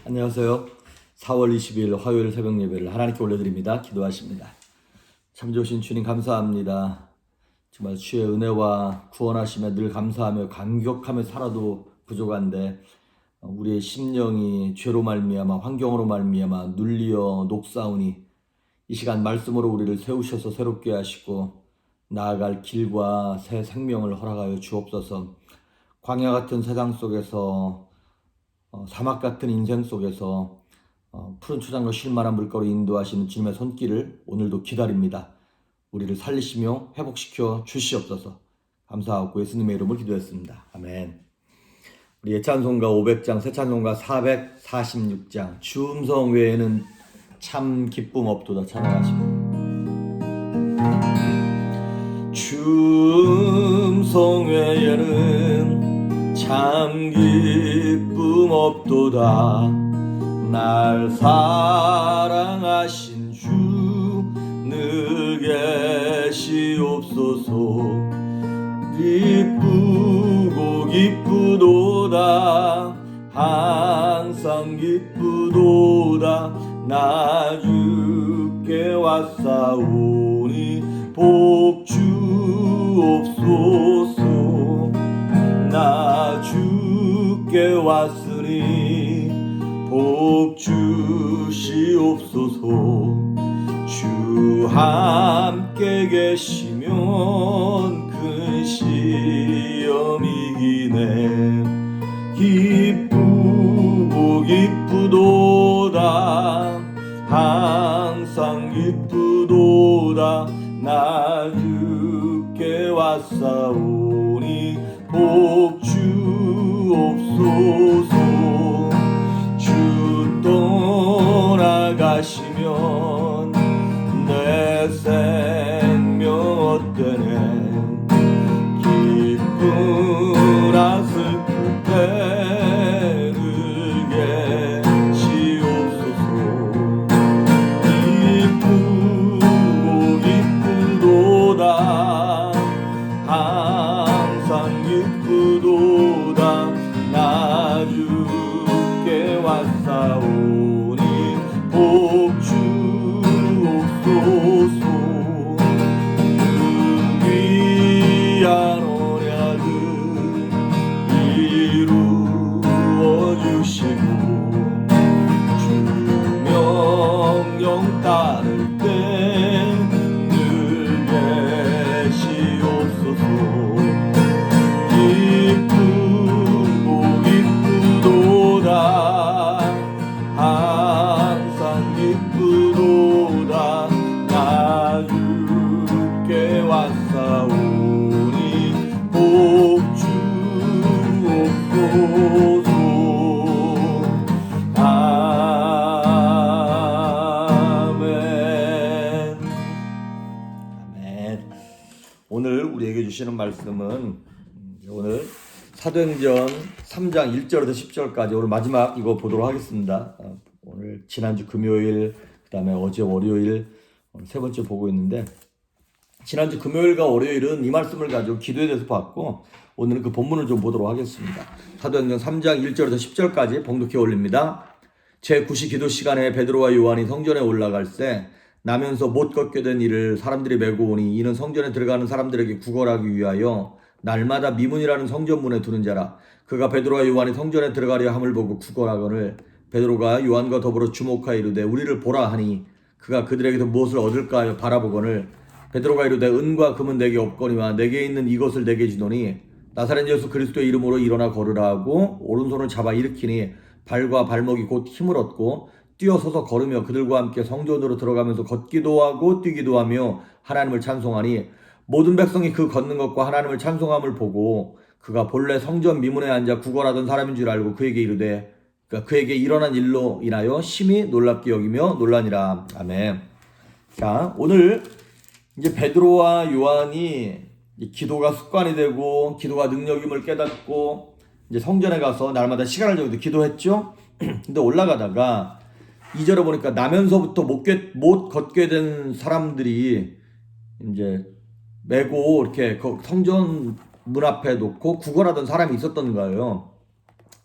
안녕하세요. 4월 20일 화요일 새벽 예배를 하나님께 올려드립니다. 기도하십니다. 참 좋으신 주님 감사합니다. 정말 주의 은혜와 구원하심에 늘 감사하며 감격하며 살아도 부족한데 우리의 심령이 죄로 말미암아 환경으로 말미암아 눌리어 녹사오니 이 시간 말씀으로 우리를 세우셔서 새롭게 하시고 나아갈 길과 새 생명을 허락하여 주옵소서. 광야 같은 세상 속에서 사막 같은 인생 속에서 푸른 초장과 쉴만한 물가로 인도하시는 주님의 손길을 오늘도 기다립니다. 우리를 살리시며 회복시켜 주시옵소서. 감사하고 예수님의 이름을 기도했습니다. 아멘. 우리 예찬송가 500장, 새찬송가 446장 주 음성 외에는 참 기쁨 없도다 찬양하십니다. 주 음성 외에는 참 기쁨 없도다. 날 사랑하신 주 늘 계시옵소서. 기쁘고 기쁘도다. 항상 기쁘도다. 나 주께 왔사오니 복 주옵소서. 나 주께 왔으니 복 주시옵소서. 주 함께 계시면 큰 시험이 이기네. 기쁘고 기쁘도다. 항상 기쁘도다. 나 주께 왔사오니 복 주옵소서. 주 떠나가시면 내 생명 어때네. 기쁘나 슬플 때를 계시옵소서. 기쁘고 기쁘도다. 항상 기쁘도다. 나 주께 왔사오니 복 주옵소서. 그 귀한 언약을 이루어 주시고 주 명령 따를 때 늘 계시옵소서. 기쁘고 기쁘도다. 항상 기쁘도다. 나 주께 왔사오니 복 주옵소서. 아멘. 아멘. 오늘 우리에게 주시는 말씀은 오늘 사도행전 3장 1절에서 10절까지 오늘 마지막 이거 보도록 하겠습니다. 오늘 지난주 금요일 그 다음에 어제 월요일 오늘 세 번째 보고 있는데 지난주 금요일과 월요일은 이 말씀을 가지고 기도에 대해서 봤고 오늘은 그 본문을 좀 보도록 하겠습니다. 사도행전 3장 1절에서 10절까지 봉독해 올립니다. 제9시 기도 시간에 베드로와 요한이 성전에 올라갈새 나면서 못 걷게 된 이를 사람들이 메고 오니 이는 성전에 들어가는 사람들에게 구걸하기 위하여 날마다 미문이라는 성전문에 두는 자라. 그가 베드로와 요한이 성전에 들어가려 함을 보고 구걸하거늘 베드로가 요한과 더불어 주목하여 이르되 우리를 보라 하니 그가 그들에게서 무엇을 얻을까 하여 바라보거늘 베드로가 이르되 은과 금은 내게 없거니와 내게 있는 이것을 내게 주노니 나사렛 예수 그리스도의 이름으로 일어나 걸으라 하고 오른손을 잡아 일으키니 발과 발목이 곧 힘을 얻고 뛰어서서 걸으며 그들과 함께 성전으로 들어가면서 걷기도 하고 뛰기도 하며 하나님을 찬송하니 모든 백성이 그 걷는 것과 하나님을 찬송함을 보고 그가 본래 성전 미문에 앉아 구걸하던 사람인 줄 알고 그에게 이르되 그에게 일어난 일로 인하여 심히 놀랍게 여기며 놀라니라. 아멘. 자, 오늘 이제 베드로와 요한이 기도가 습관이 되고 기도가 능력임을 깨닫고 이제 성전에 가서 날마다 시간을 정해서 기도했죠. 근데 올라가다가 2절에 보니까 나면서부터 못 걷게 된 사람들이 이제 메고 이렇게 성전 문 앞에 놓고 구걸하던 사람이 있었던 거예요.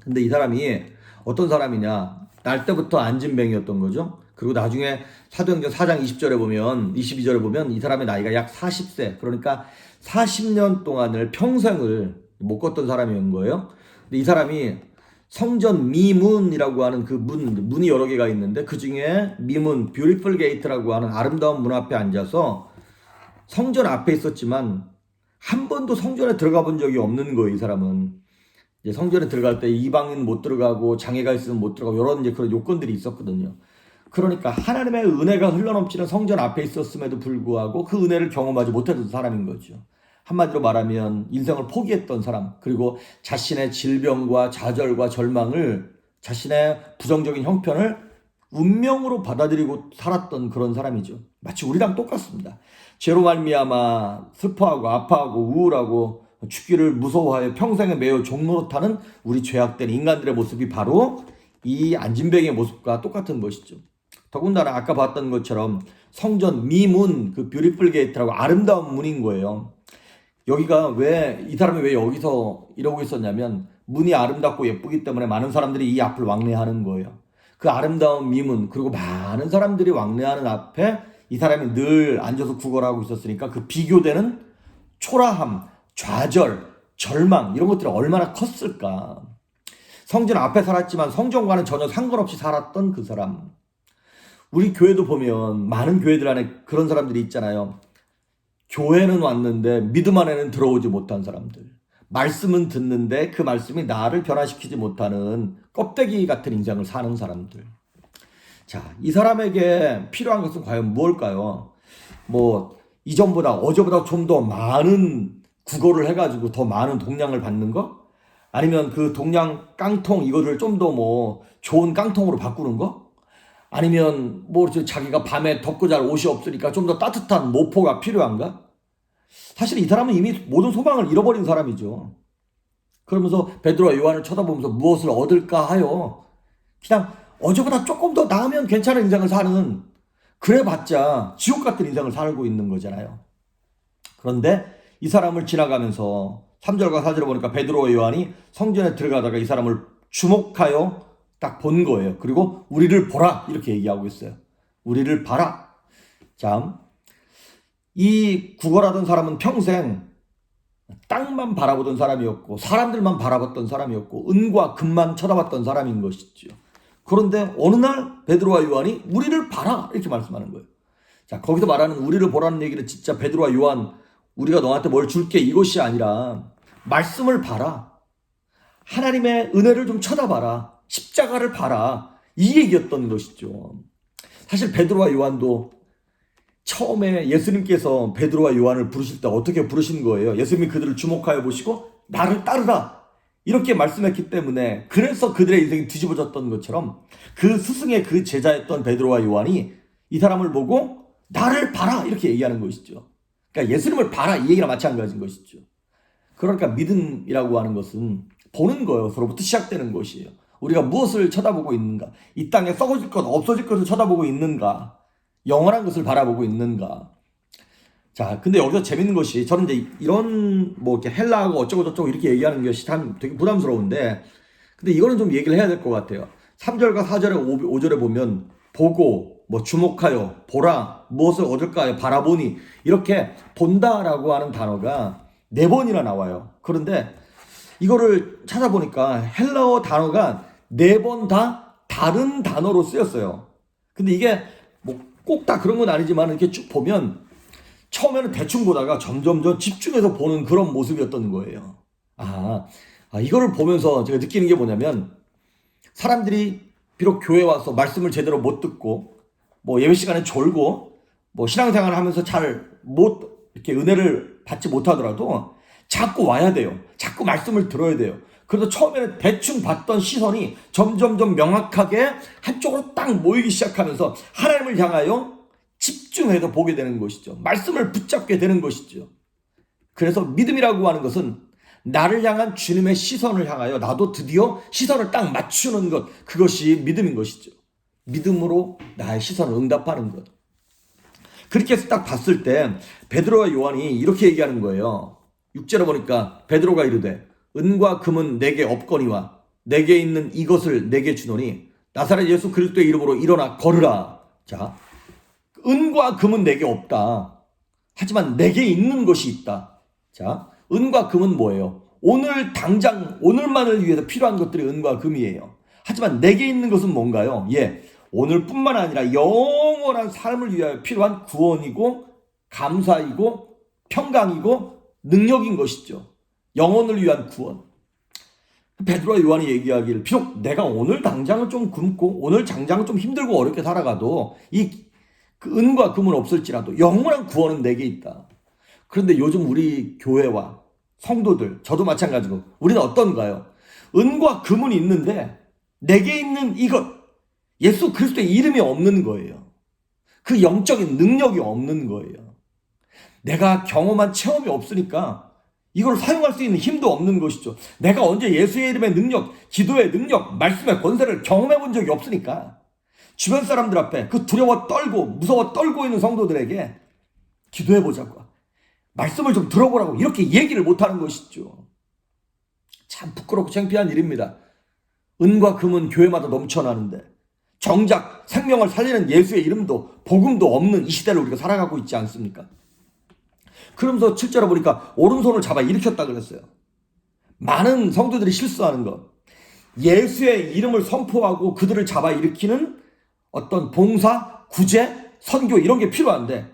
근데 이 사람이 어떤 사람이냐? 날 때부터 안진뱅이였던 거죠. 그리고 나중에 사도행전 4장 20절에 보면 22절에 보면 이 사람의 나이가 약 40세 그러니까 40년 동안을 평생을 못 걷던 사람이었던 거예요. 근데 이 사람이 성전 미문이라고 하는 그 문이 여러 개가 있는데 그 중에 미문 뷰티풀 게이트라고 하는 아름다운 문 앞에 앉아서 성전 앞에 있었지만 한 번도 성전에 들어가 본 적이 없는 거예요. 이 사람은 이제 성전에 들어갈 때 이방인 못 들어가고 장애가 있으면 못 들어가고 이런 이제 그런 요건들이 있었거든요. 그러니까 하나님의 은혜가 흘러넘치는 성전 앞에 있었음에도 불구하고 그 은혜를 경험하지 못했던 사람인 거죠. 한마디로 말하면 인생을 포기했던 사람, 그리고 자신의 질병과 좌절과 절망을 자신의 부정적인 형편을 운명으로 받아들이고 살았던 그런 사람이죠. 마치 우리랑 똑같습니다. 죄로 말미암아 슬퍼하고 아파하고 우울하고 죽기를 무서워하여 평생에 매여 종노릇하는 우리 죄악된 인간들의 모습이 바로 이 안진뱅이의 모습과 똑같은 것이죠. 더군다나 아까 봤던 것처럼 성전 미문 그 뷰티풀 게이트라고 아름다운 문인 거예요. 여기가 왜 이 사람이 왜 여기서 이러고 있었냐면 문이 아름답고 예쁘기 때문에 많은 사람들이 이 앞을 왕래하는 거예요. 그 아름다운 미문 그리고 많은 사람들이 왕래하는 앞에 이 사람이 늘 앉아서 구걸하고 있었으니까 그 비교되는 초라함, 좌절, 절망 이런 것들이 얼마나 컸을까. 성전 앞에 살았지만 성전과는 전혀 상관없이 살았던 그 사람. 우리 교회도 보면 많은 교회들 안에 그런 사람들이 있잖아요. 교회는 왔는데 믿음 안에는 들어오지 못한 사람들. 말씀은 듣는데 그 말씀이 나를 변화시키지 못하는 껍데기 같은 인생을 사는 사람들. 자, 이 사람에게 필요한 것은 과연 무엇일까요? 뭐 이전보다 어제보다 좀 더 많은 국어를 해가지고 더 많은 동량을 받는 거? 아니면 그 동량 깡통 이거를 좀 더 뭐 좋은 깡통으로 바꾸는 거? 아니면 뭐 자기가 밤에 덮고 잘 옷이 없으니까 좀 더 따뜻한 모포가 필요한가? 사실 이 사람은 이미 모든 소망을 잃어버린 사람이죠. 그러면서 베드로와 요한을 쳐다보면서 무엇을 얻을까 하여 그냥 어제보다 조금 더 나으면 괜찮은 인생을 사는, 그래봤자 지옥 같은 인생을 살고 있는 거잖아요. 그런데 이 사람을 지나가면서 3절과 4절을 보니까 베드로와 요한이 성전에 들어가다가 이 사람을 주목하여 딱 본 거예요. 그리고 우리를 보라 이렇게 얘기하고 있어요. 우리를 봐라. 참, 이 구걸하던 사람은 평생 땅만 바라보던 사람이었고 사람들만 바라봤던 사람이었고 은과 금만 쳐다봤던 사람인 것이죠. 그런데 어느 날 베드로와 요한이 우리를 봐라 이렇게 말씀하는 거예요. 자, 거기서 말하는 우리를 보라는 얘기는 진짜 베드로와 요한 우리가 너한테 뭘 줄게 이것이 아니라 말씀을 봐라. 하나님의 은혜를 좀 쳐다봐라. 십자가를 봐라. 이 얘기였던 것이죠. 사실 베드로와 요한도 처음에 예수님께서 베드로와 요한을 부르실 때 어떻게 부르신 거예요? 예수님이 그들을 주목하여 보시고 나를 따르라 이렇게 말씀했기 때문에, 그래서 그들의 인생이 뒤집어졌던 것처럼 그 스승의 그 제자였던 베드로와 요한이 이 사람을 보고 나를 봐라 이렇게 얘기하는 것이죠. 그러니까 예수님을 봐라 이 얘기랑 마찬가지인 것이죠. 그러니까 믿음이라고 하는 것은 보는 것으로부터 시작되는 것이에요. 우리가 무엇을 쳐다보고 있는가? 이 땅에 썩어질 것, 없어질 것을 쳐다보고 있는가? 영원한 것을 바라보고 있는가? 자, 근데 여기서 재밌는 것이, 저는 이제 이런 뭐 이렇게 헬라하고 어쩌고 저쩌고 이렇게 얘기하는 것이 참 되게 부담스러운데, 근데 이거는 좀 얘기를 해야 될 것 같아요. 3절과 4절에 5절에 보면 보고, 뭐 주목하여, 보라, 무엇을 얻을까요? 바라보니, 이렇게 본다라고 하는 단어가 4번이나 나와요. 그런데 이거를 찾아보니까 헬라어 단어가 4번 다 다른 단어로 쓰였어요. 근데 이게 뭐 꼭 다 그런 건 아니지만 이렇게 쭉 보면 처음에는 대충 보다가 점점 집중해서 보는 그런 모습이었던 거예요. 이거를 보면서 제가 느끼는 게 뭐냐면, 사람들이 비록 교회 와서 말씀을 제대로 못 듣고 뭐 예배 시간에 졸고 뭐 신앙생활을 하면서 잘 못 이렇게 은혜를 받지 못하더라도 자꾸 와야 돼요. 자꾸 말씀을 들어야 돼요. 그래서 처음에는 대충 봤던 시선이 점점 명확하게 한쪽으로 딱 모이기 시작하면서 하나님을 향하여 집중해서 보게 되는 것이죠. 말씀을 붙잡게 되는 것이죠. 그래서 믿음이라고 하는 것은 나를 향한 주님의 시선을 향하여 나도 드디어 시선을 딱 맞추는 것, 그것이 믿음인 것이죠. 믿음으로 나의 시선을 응답하는 것. 그렇게 해서 딱 봤을 때 베드로와 요한이 이렇게 얘기하는 거예요. 6절에 보니까 베드로가 이르되 은과 금은 내게 없거니와 내게 있는 이것을 내게 주노니 나사렛 예수 그리스도의 이름으로 일어나 걸으라. 자, 은과 금은 내게 없다. 하지만 내게 있는 것이 있다. 자, 은과 금은 뭐예요? 오늘 당장 오늘만을 위해서 필요한 것들이 은과 금이에요. 하지만 내게 있는 것은 뭔가요? 예, 오늘뿐만 아니라 영원한 삶을 위하여 필요한 구원이고 감사이고 평강이고 능력인 것이죠. 영혼을 위한 구원. 베드로와 요한이 얘기하기를 비록 내가 오늘 당장은 좀 굶고 오늘 당장은 좀 힘들고 어렵게 살아가도 그 은과 금은 없을지라도 영원한 구원은 내게 있다. 그런데 요즘 우리 교회와 성도들, 저도 마찬가지고 우리는 어떤가요? 은과 금은 있는데 내게 있는 이것, 예수 그리스도의 이름이 없는 거예요. 그 영적인 능력이 없는 거예요. 내가 경험한 체험이 없으니까 이걸 사용할 수 있는 힘도 없는 것이죠. 내가 언제 예수의 이름의 능력, 기도의 능력, 말씀의 권세를 경험해 본 적이 없으니까 주변 사람들 앞에 그 두려워 떨고 무서워 떨고 있는 성도들에게 기도해 보자고, 말씀을 좀 들어보라고 이렇게 얘기를 못하는 것이죠. 참 부끄럽고 창피한 일입니다. 은과 금은 교회마다 넘쳐나는데 정작 생명을 살리는 예수의 이름도 복음도 없는 이 시대를 우리가 살아가고 있지 않습니까? 그러면서 7절에 보니까 오른손을 잡아 일으켰다 그랬어요. 많은 성도들이 실수하는 것, 예수의 이름을 선포하고 그들을 잡아 일으키는 어떤 봉사, 구제, 선교 이런 게 필요한데,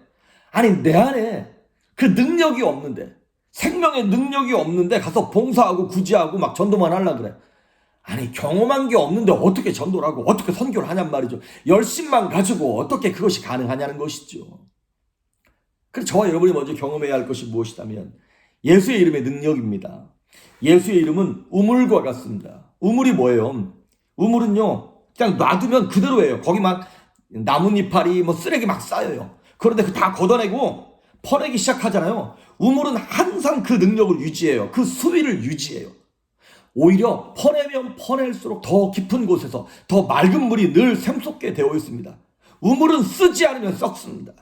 아니 내 안에 그 능력이 없는데, 생명의 능력이 없는데 가서 봉사하고 구제하고 막 전도만 하려고 그래. 아니 경험한 게 없는데 어떻게 전도를 하고 어떻게 선교를 하냔 말이죠. 열심만 가지고 어떻게 그것이 가능하냐는 것이죠. 그래서 저와 여러분이 먼저 경험해야 할 것이 무엇이냐면 예수의 이름의 능력입니다. 예수의 이름은 우물과 같습니다. 우물이 뭐예요? 우물은요 그냥 놔두면 그대로예요. 거기 막 나뭇잎파리 쓰레기 막 쌓여요. 그런데 그 다 걷어내고 퍼내기 시작하잖아요. 우물은 항상 그 능력을 유지해요. 그 수위를 유지해요. 오히려 퍼내면 퍼낼수록 더 깊은 곳에서 더 맑은 물이 늘 샘솟게 되어 있습니다. 우물은 쓰지 않으면 썩습니다.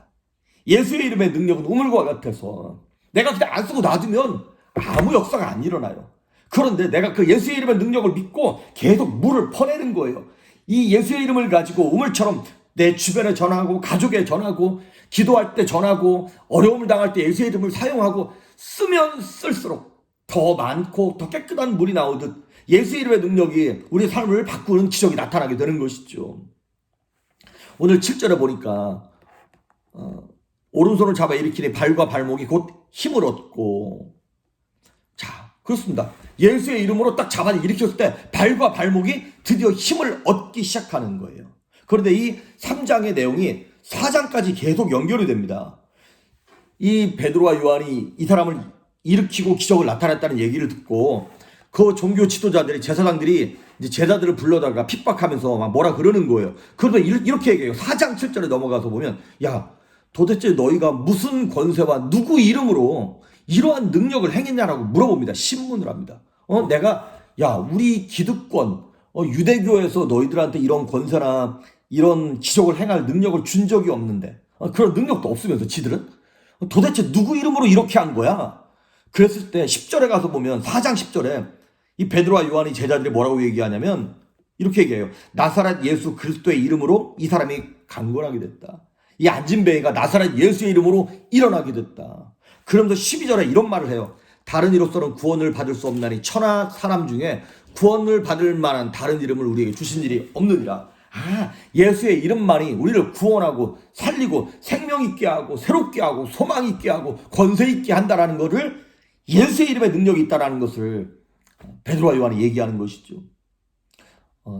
예수의 이름의 능력은 우물과 같아서 내가 그냥 안 쓰고 놔두면 아무 역사가 안 일어나요. 그런데 내가 그 예수의 이름의 능력을 믿고 계속 물을 퍼내는 거예요. 이 예수의 이름을 가지고 우물처럼 내 주변에 전하고 가족에 전하고 기도할 때 전하고 어려움을 당할 때 예수의 이름을 사용하고 쓰면 쓸수록 더 많고 더 깨끗한 물이 나오듯 예수의 이름의 능력이 우리 삶을 바꾸는 기적이 나타나게 되는 것이죠. 오늘 7절에 보니까 오른손을 잡아 일으키니 발과 발목이 곧 힘을 얻고, 자 그렇습니다. 예수의 이름으로 딱 잡아 일으켰을 때 발과 발목이 드디어 힘을 얻기 시작하는 거예요. 그런데 이 3장의 내용이 4장까지 계속 연결이 됩니다. 이 베드로와 요한이 이 사람을 일으키고 기적을 나타냈다는 얘기를 듣고 그 종교 지도자들이, 제사장들이 이제 제자들을 불러다가 핍박하면서 막 뭐라 그러는 거예요. 그런데 이렇게 얘기해요. 4장 7절에 넘어가서 보면, 야 도대체 너희가 무슨 권세와 누구 이름으로 이러한 능력을 행했냐라고 물어봅니다. 신문을 합니다. 내가 우리 기득권 유대교에서 너희들한테 이런 권세나 이런 기적을 행할 능력을 준 적이 없는데, 그런 능력도 없으면서 지들은 도대체 누구 이름으로 이렇게 한 거야? 그랬을 때 10절에 가서 보면 4장 10절에 이 베드로와 요한이 제자들이 뭐라고 얘기하냐면 이렇게 얘기해요. 나사렛 예수 그리스도의 이름으로 이 사람이 강건하게 됐다. 이 안진뱅이가 나사렛 예수의 이름으로 일어나게 됐다. 그러면서 12절에 이런 말을 해요. 다른 이로서는 구원을 받을 수 없나니 천하 사람 중에 구원을 받을 만한 다른 이름을 우리에게 주신 일이 없느니라. 예수의 이름만이 우리를 구원하고 살리고 생명 있게 하고 새롭게 하고 소망 있게 하고 권세 있게 한다라는 것을, 예수의 이름에 능력이 있다라는 것을 베드로와 요한이 얘기하는 것이죠.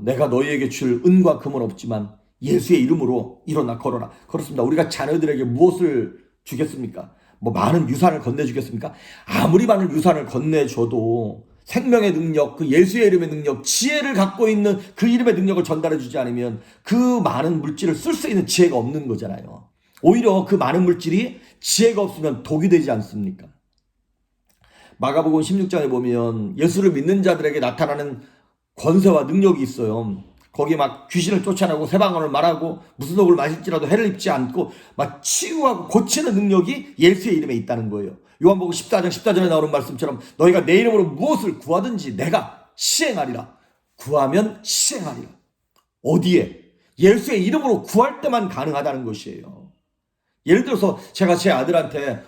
내가 너희에게 줄 은과 금은 없지만 예수의 이름으로 일어나 걸어라. 그렇습니다. 우리가 자녀들에게 무엇을 주겠습니까? 많은 유산을 건네주겠습니까? 아무리 많은 유산을 건네줘도 생명의 능력, 그 예수의 이름의 능력, 지혜를 갖고 있는 그 이름의 능력을 전달해주지 않으면 그 많은 물질을 쓸 수 있는 지혜가 없는 거잖아요. 오히려 그 많은 물질이 지혜가 없으면 독이 되지 않습니까? 마가복음 16장에 보면 예수를 믿는 자들에게 나타나는 권세와 능력이 있어요. 거기 막 귀신을 쫓아내고 새방언을 말하고 무슨 독을 마실지라도 해를 입지 않고 막 치유하고 고치는 능력이 예수의 이름에 있다는 거예요. 요한복음 14장 14절에 나오는 말씀처럼 너희가 내 이름으로 무엇을 구하든지 내가 시행하리라. 구하면 시행하리라. 어디에? 예수의 이름으로 구할 때만 가능하다는 것이에요. 예를 들어서 제가 제 아들한테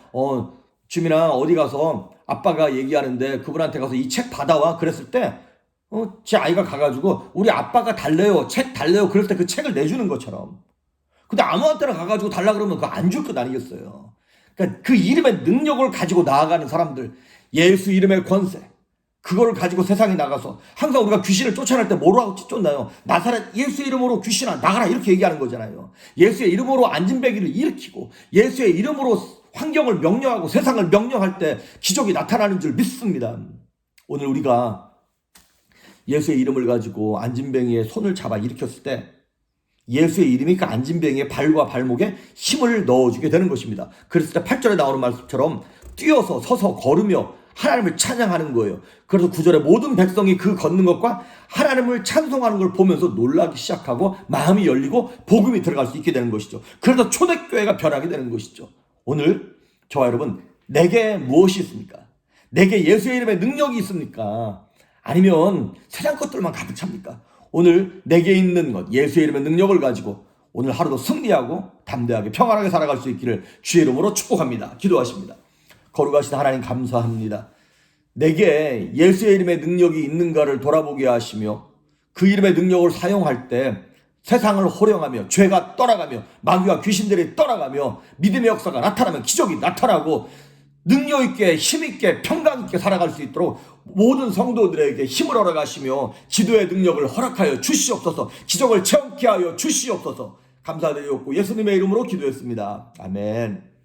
주민아 어디 가서 아빠가 얘기하는데 그분한테 가서 이 책 받아와 그랬을 때 제 아이가 가가지고 우리 아빠가 달래요 책 달래요 그럴 때 그 책을 내주는 것처럼. 근데 아무한테나 가가지고 달라 그러면 그거 안 줄 것 아니겠어요. 그러니까 그 이름의 능력을 가지고 나아가는 사람들, 예수 이름의 권세, 그거를 가지고 세상에 나가서 항상 우리가 귀신을 쫓아낼 때 뭐라고 쫓나요? 나사렛 예수 이름으로 귀신아 나가라 이렇게 얘기하는 거잖아요. 예수의 이름으로 안진뱅이를 일으키고 예수의 이름으로 환경을 명령하고 세상을 명령할 때 기적이 나타나는 줄 믿습니다. 오늘 우리가 예수의 이름을 가지고 안진뱅이의 손을 잡아 일으켰을 때 예수의 이름이 그 안진뱅이의 발과 발목에 힘을 넣어주게 되는 것입니다. 그랬을 때 8절에 나오는 말씀처럼 뛰어서 서서 걸으며 하나님을 찬양하는 거예요. 그래서 9절에 모든 백성이 그 걷는 것과 하나님을 찬송하는 걸 보면서 놀라기 시작하고 마음이 열리고 복음이 들어갈 수 있게 되는 것이죠. 그래서 초대교회가 변하게 되는 것이죠. 오늘 저와 여러분, 내게 무엇이 있습니까? 내게 예수의 이름에 능력이 있습니까? 아니면 세상 것들만 가득 찹니까? 오늘 내게 있는 것, 예수의 이름의 능력을 가지고 오늘 하루도 승리하고 담대하게 평안하게 살아갈 수 있기를 주의 이름으로 축복합니다. 기도하십니다. 거룩하신 하나님 감사합니다. 내게 예수의 이름의 능력이 있는가를 돌아보게 하시며 그 이름의 능력을 사용할 때 세상을 호령하며 죄가 떠나가며 마귀와 귀신들이 떠나가며 믿음의 역사가 나타나면 기적이 나타나고 능력 있게 힘 있게 평강 있게 살아갈 수 있도록 모든 성도들에게 힘을 허락하시며 기도의 능력을 허락하여 주시옵소서. 기적을 체험케 하여 주시옵소서. 감사드리옵고 예수님의 이름으로 기도했습니다. 아멘.